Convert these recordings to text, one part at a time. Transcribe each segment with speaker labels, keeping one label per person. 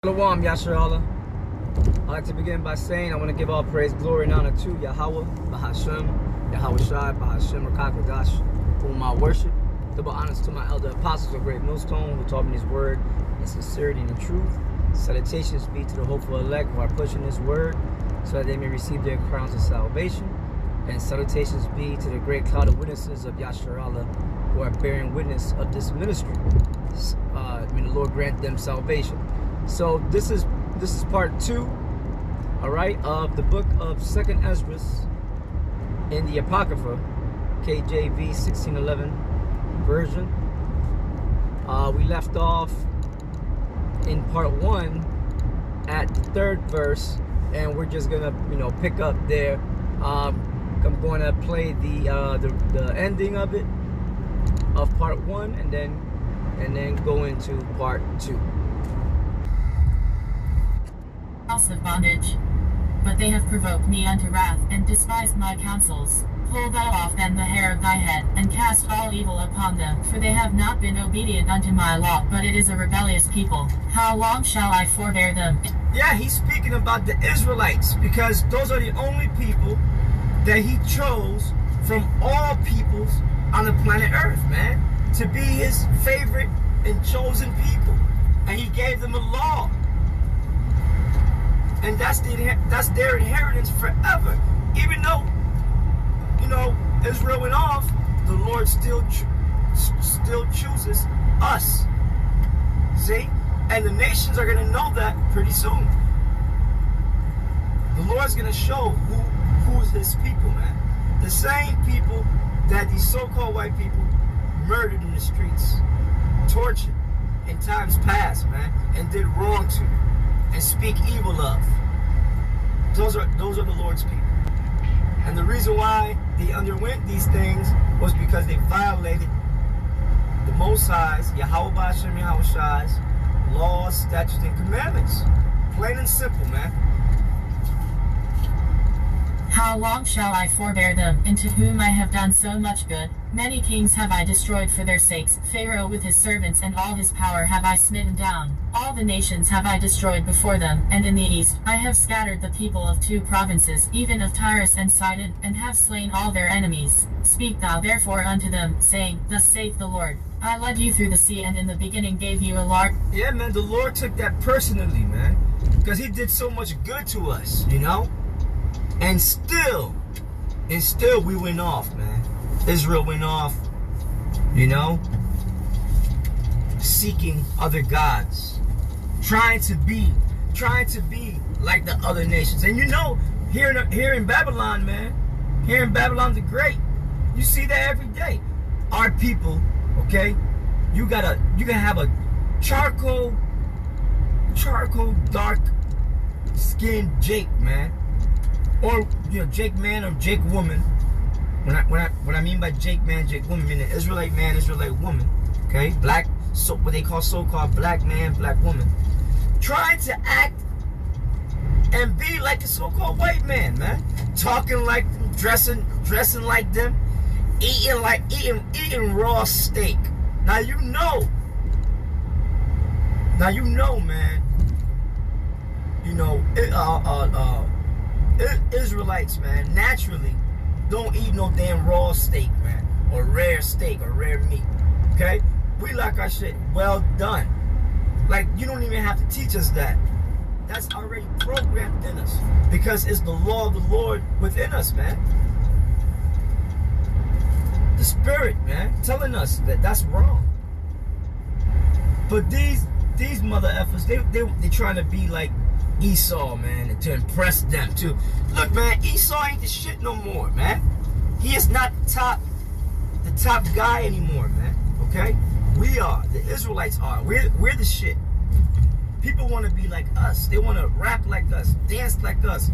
Speaker 1: Shalom, Yasharallah. I'd like to begin by saying I want to give all praise, glory, and honor to Yahweh, Bahashem, Yahweh Shai, Bahashem, Rakakadash, whom I worship. Double honors to my elder apostles of Great Millstone who taught me His word in sincerity and in truth. Salutations be to the hopeful elect who are pushing this word so that they may receive their crowns of salvation. And salutations be to the great cloud of witnesses of Yasharallah who are bearing witness of this ministry. May the Lord grant them salvation. So this is part 2, all right, of the book of 2nd ESDRAS in the Apocrypha, KJV 1611 version. We left off in part 1 at the 3rd verse, and we're just gonna, pick up there. I'm going to play the ending of it, of part 1, and then go into part 2.
Speaker 2: House of bondage. But they have provoked me unto wrath, and despised my counsels. Pull thou off then the hair of thy head, and cast all evil upon them, for they have not been obedient unto my law, but it is a rebellious people. How long shall I forbear them?
Speaker 1: Yeah, he's speaking about the Israelites, because those are the only people that he chose from all peoples on the planet Earth, man, to be his favorite and chosen people. And he gave them a law. And that's their inheritance forever. Even though, Israel went off, the Lord still chooses us. See? And the nations are going to know that pretty soon. The Lord's going to show who's his people, man. The same people that these so-called white people murdered in the streets, tortured in times past, man, and did wrong to, and speak evil of. Those are the Lord's people. And the reason why they underwent these things was because they violated the Most High's, Yahweh Ba'ashem Yahweh Shai's laws, statutes, and commandments. Plain and simple, man.
Speaker 2: How long shall I forbear them, into whom I have done so much good? Many kings have I destroyed for their sakes, Pharaoh with his servants and all his power have I smitten down. All the nations have I destroyed before them, and in the east I have scattered the people of 2 provinces, even of Tyrus and Sidon, and have slain all their enemies. Speak thou therefore unto them, saying, Thus saith the Lord, I led you through the sea, and in the beginning gave you a large...
Speaker 1: Yeah, man, the Lord took that personally, man, because he did so much good to us, And still we went off, man. Israel went off, seeking other gods, trying to be like the other nations. And here in Babylon, man, here in Babylon the Great, you see that every day. Our people, okay, you gotta have a charcoal dark skinned Jake, man. Or Jake man or Jake woman. What I mean by Jake man, Jake woman, meaning Israelite man, Israelite woman. Okay, black, so what they call so-called black man, black woman, trying to act and be like the so-called white man, man. Talking like them, dressing like them, eating raw steak. Now you know, man. Israelites, man, naturally don't eat no damn raw steak, man, or rare steak or rare meat. Okay, we like our shit well done. Like, you don't even have to teach us that. That's already programmed in us because it's the law of the Lord within us, man. The Spirit, man, telling us that that's wrong. But these mother effers, they trying to be like Esau, man, and to impress them too. Look, man, Esau ain't the shit no more, man. He is not the top guy anymore, man. Okay, we are. The Israelites are. We're the shit. People want to be like us. They want to rap like us, dance like us,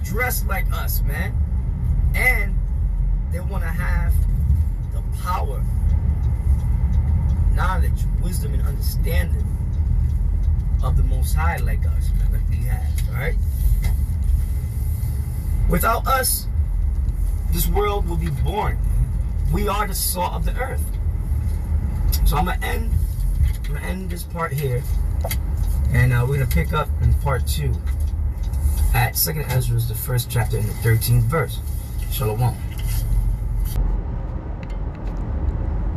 Speaker 1: dress like us, man. And they want to have the power, knowledge, wisdom, and understanding of the Most High like us, man, like we have, all right? Without us, this world will be boring. We are the salt of the earth. So I'm gonna end this part here, And we're going to pick up in part 2 at 2nd Ezra, the 1st chapter and the 13th verse. Shalom.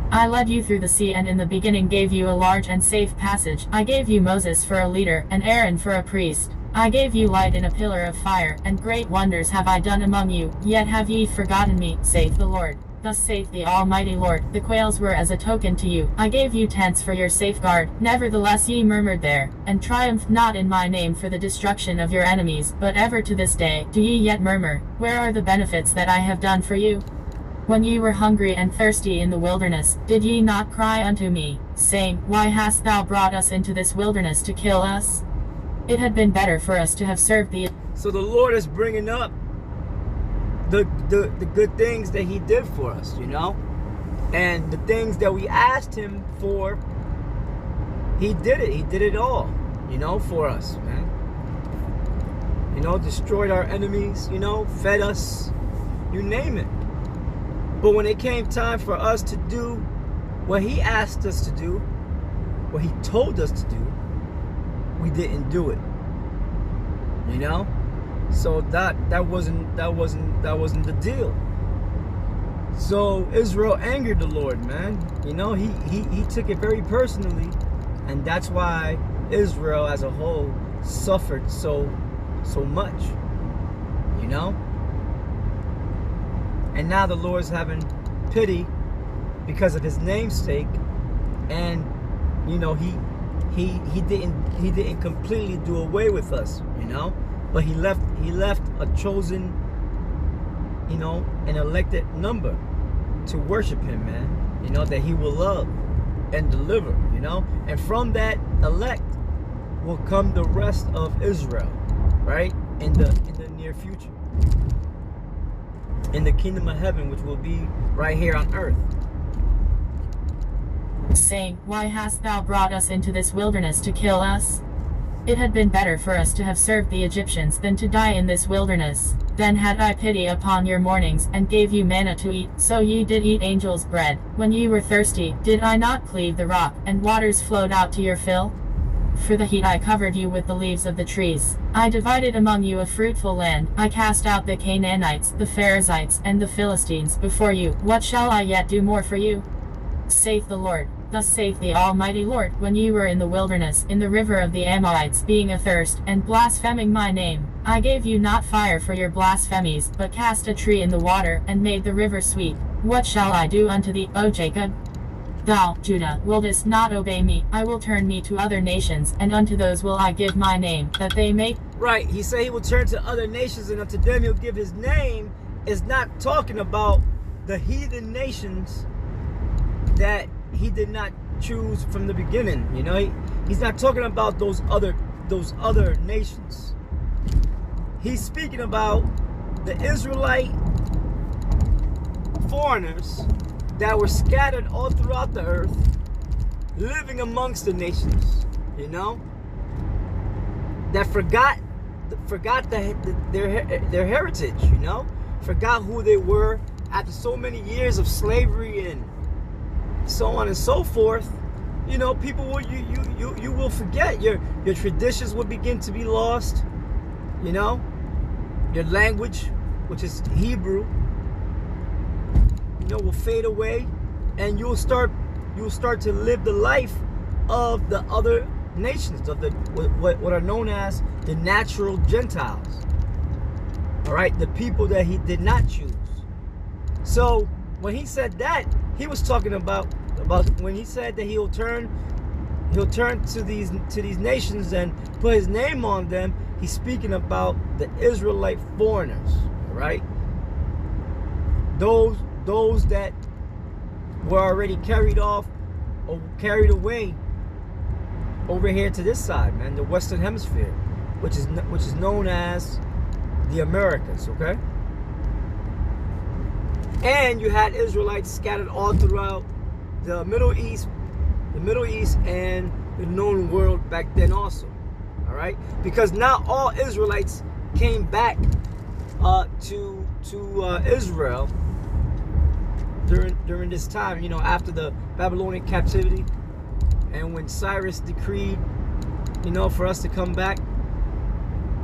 Speaker 2: I led you through the sea and in the beginning gave you a large and safe passage. I gave you Moses for a leader, and Aaron for a priest. I gave you light in a pillar of fire, and great wonders have I done among you, yet have ye forgotten me, saith the Lord. Thus saith the Almighty Lord, the quails were as a token to you. I gave you tents for your safeguard, nevertheless ye murmured there, and triumphed not in my name for the destruction of your enemies, but ever to this day do ye yet murmur. Where are the benefits that I have done for you? When ye were hungry and thirsty in the wilderness, did ye not cry unto me, saying, Why hast thou brought us into this wilderness to kill us? It had been better for us to have served thee.
Speaker 1: So the Lord is bringing up the good things that he did for us, you know? And the things that we asked him for, he did it. He did it all, you know, for us, man. You know, destroyed our enemies, you know, fed us, you name it. But when it came time for us to do what he asked us to do, what he told us to do, we didn't do it. You know? So that wasn't the deal. So Israel angered the Lord, man. You know, he took it very personally, and that's why Israel as a whole suffered so much. You know? And now the Lord's having pity because of his namesake, and you know he didn't completely do away with us, you know, but he left a chosen, you know, an elected number to worship him, man. You know, that he will love and deliver, you know, and from that elect will come the rest of Israel, right, in the near future. In the kingdom of heaven, which will be right here on earth.
Speaker 2: Saying, Why hast thou brought us into this wilderness to kill us? It had been better for us to have served the Egyptians than to die in this wilderness. Then had I pity upon your mournings, and gave you manna to eat, so ye did eat angels' bread. When ye were thirsty, did I not cleave the rock, and waters flowed out to your fill? For the heat I covered you with the leaves of the trees. I divided among you a fruitful land. I cast out the Canaanites, the Perizzites, and the Philistines before you. What shall I yet do more for you? Saith the Lord. Thus saith the Almighty Lord, when ye were in the wilderness, in the river of the Amorites, being athirst, and blaspheming my name, I gave you not fire for your blasphemies, but cast a tree in the water, and made the river sweet. What shall I do unto thee, O Jacob? Thou, Judah, wouldest not obey me. I will turn me to other nations, and unto those will I give my name, that they may...
Speaker 1: Right, he said he will turn to other nations, and unto them he'll give his name. Is not talking about the heathen nations that he did not choose from the beginning. You know, he's not talking about those other nations. He's speaking about the Israelite foreigners that were scattered all throughout the earth, living amongst the nations, you know, that forgot their heritage, you know, forgot who they were after so many years of slavery and so on and so forth. You know, people will you will forget your traditions will begin to be lost, you know, your language, which is Hebrew, will fade away, and you'll start to live the life of the other nations, of the what are known as the natural Gentiles. All right, the people that he did not choose. So when he said that, he was talking about when he said that he'll turn to these nations and put his name on them. He's speaking about the Israelite foreigners. All right, those that were already carried off or carried away over here to this side, man, the Western Hemisphere, which is known as the Americas, okay? And you had Israelites scattered all throughout the Middle East and the known world back then also, all right? Because not all Israelites came back to Israel during this time, after the Babylonian captivity, and when Cyrus decreed you know, for us to come back.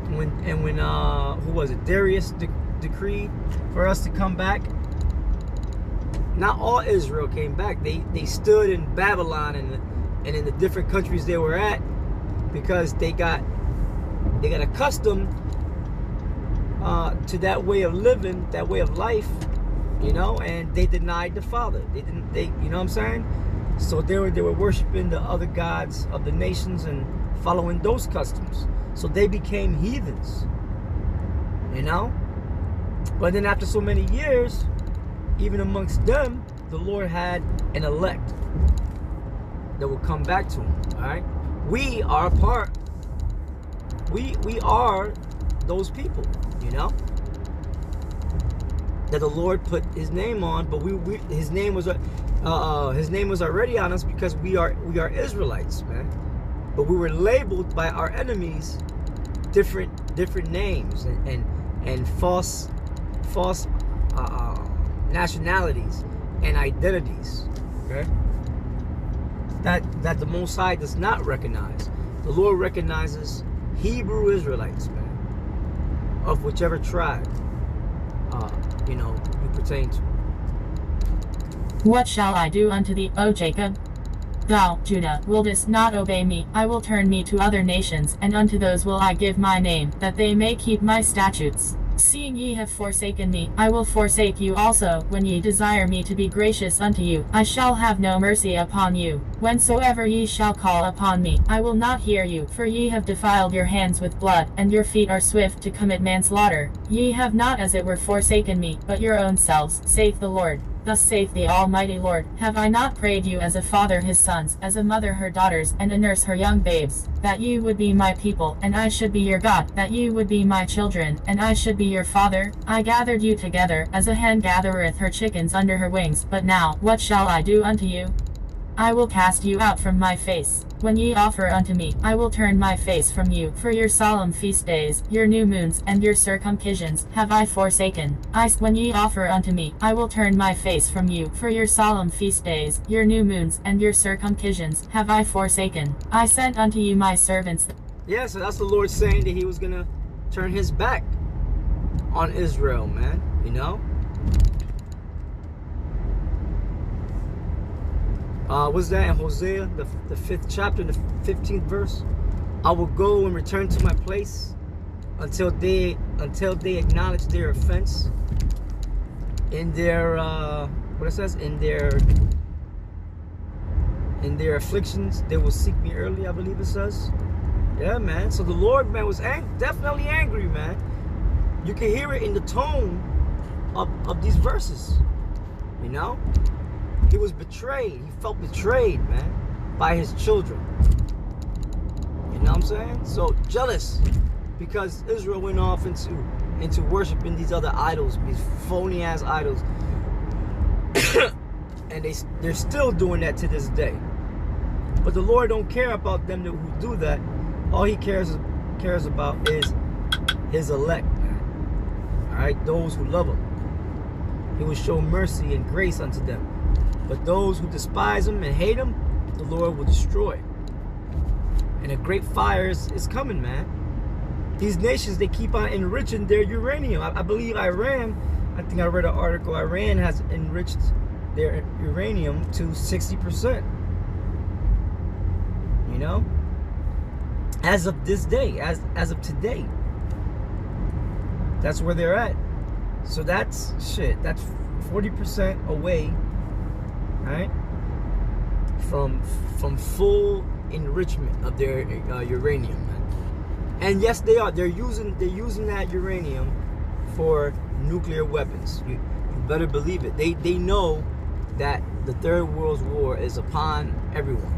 Speaker 1: When who was it? Darius decreed for us to come back. Not all Israel came back. They stood in Babylon and in the different countries they were at because they got accustomed to that way of living, that way of life, you know, and they denied the Father. They you know what I'm saying? So they were worshiping the other gods of the nations and following those customs. So they became heathens, you know? But then after so many years, even amongst them, the Lord had an elect that will come back to him, all right? We are a part. We are those people, you know? That the Lord put his name on, but his name was already on us because we are Israelites, man. But we were labeled by our enemies different names and false nationalities and identities. Okay, that the Most High does not recognize. The Lord recognizes Hebrew Israelites, man, of whichever tribe you know you pertain to.
Speaker 2: What shall I do unto thee, O Jacob? Thou, Judah, wildest not obey me. I will turn me to other nations, and unto those will I give my name, that they may keep my statutes. Seeing ye have forsaken me, I will forsake you also. When ye desire me to be gracious unto you, I shall have no mercy upon you. Whensoever ye shall call upon me, I will not hear you. For ye have defiled your hands with blood, and your feet are swift to commit manslaughter. Ye have not as it were forsaken me, but your own selves, saith the Lord. Thus saith the Almighty Lord, have I not prayed you as a father his sons, as a mother her daughters, and a nurse her young babes, that ye would be my people, and I should be your God, that ye would be my children, and I should be your father? I gathered you together, as a hen gathereth her chickens under her wings. But now, what shall I do unto you? I will cast you out from my face. When ye offer unto me, I will turn my face from you. For your solemn feast days, your new moons, and your circumcisions, have I forsaken. When ye offer unto me, I will turn my face from you. For your solemn feast days, your new moons, and your circumcisions, have I forsaken. I sent unto you my servants.
Speaker 1: Yeah, so that's the Lord saying that he was going to turn his back on Israel, man, you know? What's that in Hosea, the 5th chapter, the 15th verse? I will go and return to my place until they acknowledge their offense in their what it says, in their afflictions. They will seek me early, I believe it says. Yeah, man. So the Lord, man, was definitely angry, man. You can hear it in the tone of these verses, you know? He was betrayed. He felt betrayed, man, by his children. You know what I'm saying? So jealous because Israel went off into worshiping these other idols, these phony ass idols, and they're still doing that to this day. But the Lord don't care about them who do that. All he cares about is his elect, man. All right, those who love him. He will show mercy and grace unto them. But those who despise him and hate him, the Lord will destroy. And a great fire is coming, man. These nations, they keep on enriching their uranium. I believe Iran, I think I read an article, Iran has enriched their uranium to 60%. You know? As of this day, as of today. That's where they're at. So that's 40% away, right, from full enrichment of their uranium, man. And yes, they are. They're using that uranium for nuclear weapons. You better believe it. They know that the Third World War is upon everyone.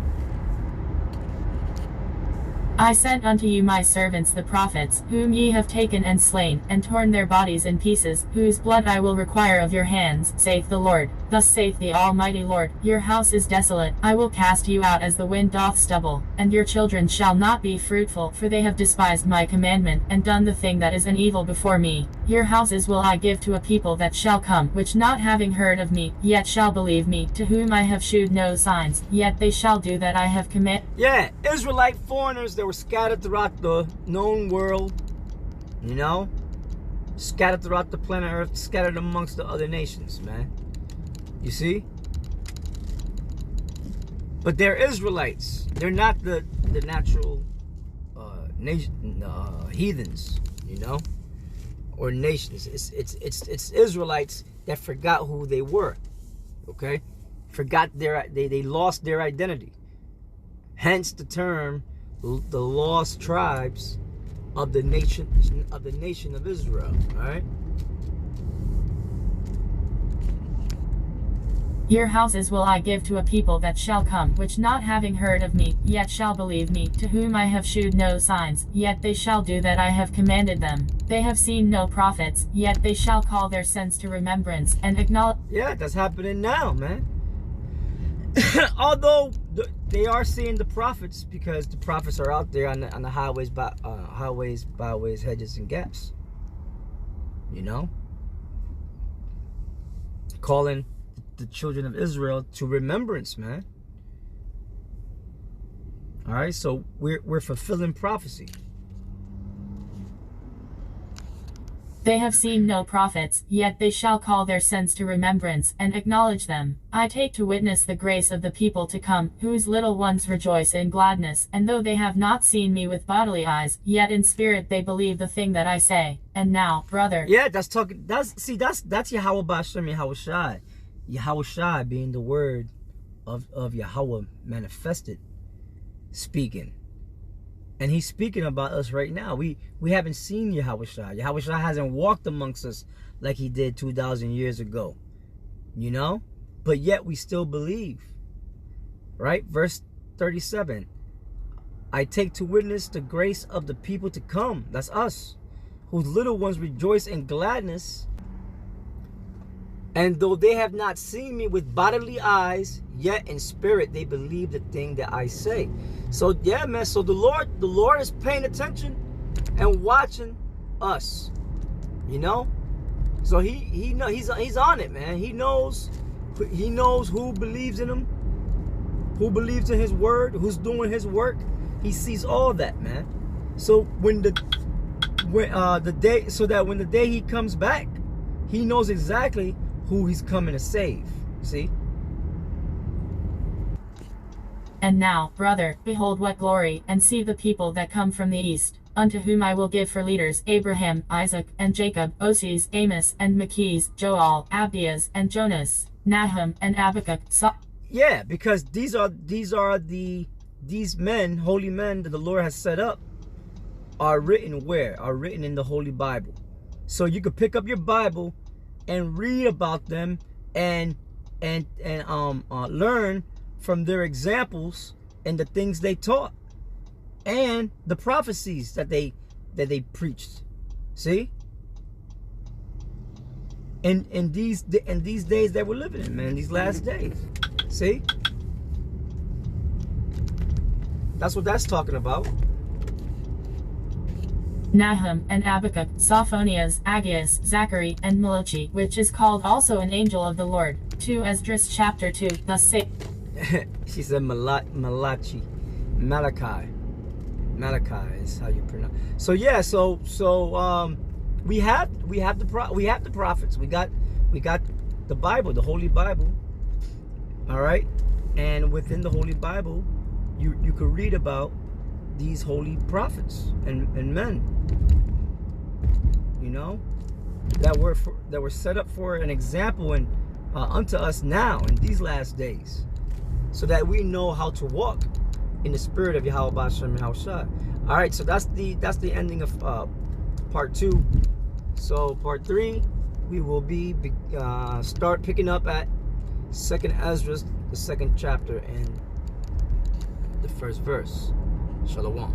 Speaker 2: I sent unto you my servants the prophets, whom ye have taken and slain, and torn their bodies in pieces, whose blood I will require of your hands, saith the Lord. Thus saith the Almighty Lord, your house is desolate, I will cast you out as the wind doth stubble, and your children shall not be fruitful, for they have despised my commandment, and done the thing that is an evil before me. Your houses will I give to a people that shall come, which not having heard of me, yet shall believe me, to whom I have shewed no signs, yet they shall do that I have commanded.
Speaker 1: Yeah, Israelite foreigners that were scattered throughout the known world, you know, scattered throughout the planet Earth, scattered amongst the other nations, man. You see? But they're Israelites. They're not the natural heathens, you know, or nations. It's Israelites that forgot who they were. Okay, forgot they lost their identity. Hence the term, the lost tribes of the nation of Israel. All right.
Speaker 2: Your houses will I give to a people that shall come, which not having heard of me, yet shall believe me, to whom I have shewed no signs, yet they shall do that I have commanded them. They have seen no prophets, yet they shall call their sins to remembrance, and acknowledge.
Speaker 1: Yeah, that's happening now, man. Although they are seeing the prophets, because the prophets are out there on the highways, byways, hedges, and gaps. You know, calling the children of Israel to remembrance, man. All right, so we're fulfilling prophecy.
Speaker 2: They have seen no prophets, yet they shall call their sins to remembrance, and acknowledge them. I take to witness the grace of the people to come, whose little ones rejoice in gladness, and though they have not seen me with bodily eyes, yet in spirit they believe the thing that I say. And now, brother.
Speaker 1: Yeah, that's Yahweh Ba'ashem Yahushai. Yahushai being the word of Yahweh manifested, speaking. And he's speaking about us right now. We haven't seen Yahushai. Yahushai hasn't walked amongst us like he did 2,000 years ago. You know? But yet we still believe. Right? Verse 37. I take to witness the grace of the people to come. That's us. Whose little ones rejoice in gladness. And though they have not seen me with bodily eyes, yet in spirit they believe the thing that I say. So yeah, man. So the Lord is paying attention and watching us. You know. So he's on it, man. He knows who believes in him, who believes in his word, who's doing his work. He sees all that, man. So when the day he comes back, he knows exactly who he's coming to save. See?
Speaker 2: And now, brother, behold what glory, and see the people that come from the east, unto whom I will give for leaders Abraham, Isaac, and Jacob, Oses, Amos, and Machis, Joel, Abdias, and Jonas, Nahum, and Habakkuk.
Speaker 1: Yeah, because these men, holy men that the Lord has set up, are written where? Are written in the Holy Bible. So you could pick up your Bible and read about them and learn from their examples and the things they taught and the prophecies that they preached. See? In these days that we're living in, man, these last days. See? That's what that's talking about.
Speaker 2: Nahum, and Habakkuk, Sophonias, Aggeus, Zachary, and Malachi, which is called also an angel of the Lord. 2 Esdras chapter 2, thus say.
Speaker 1: She said Malachi. Malachi is how you pronounce. So yeah, so we have the prophets. We got the Bible, the Holy Bible. All right, and within the Holy Bible, you could read about these holy prophets and men, you know, that were set up for an example and unto us now in these last days, so that we know how to walk in the spirit of Yahweh Ba'ashem Yahushua. All right, so that's the ending of part 2. So part 3, we will be start picking up at 2nd Esdras, the 2nd chapter and the 1st verse. Shalom.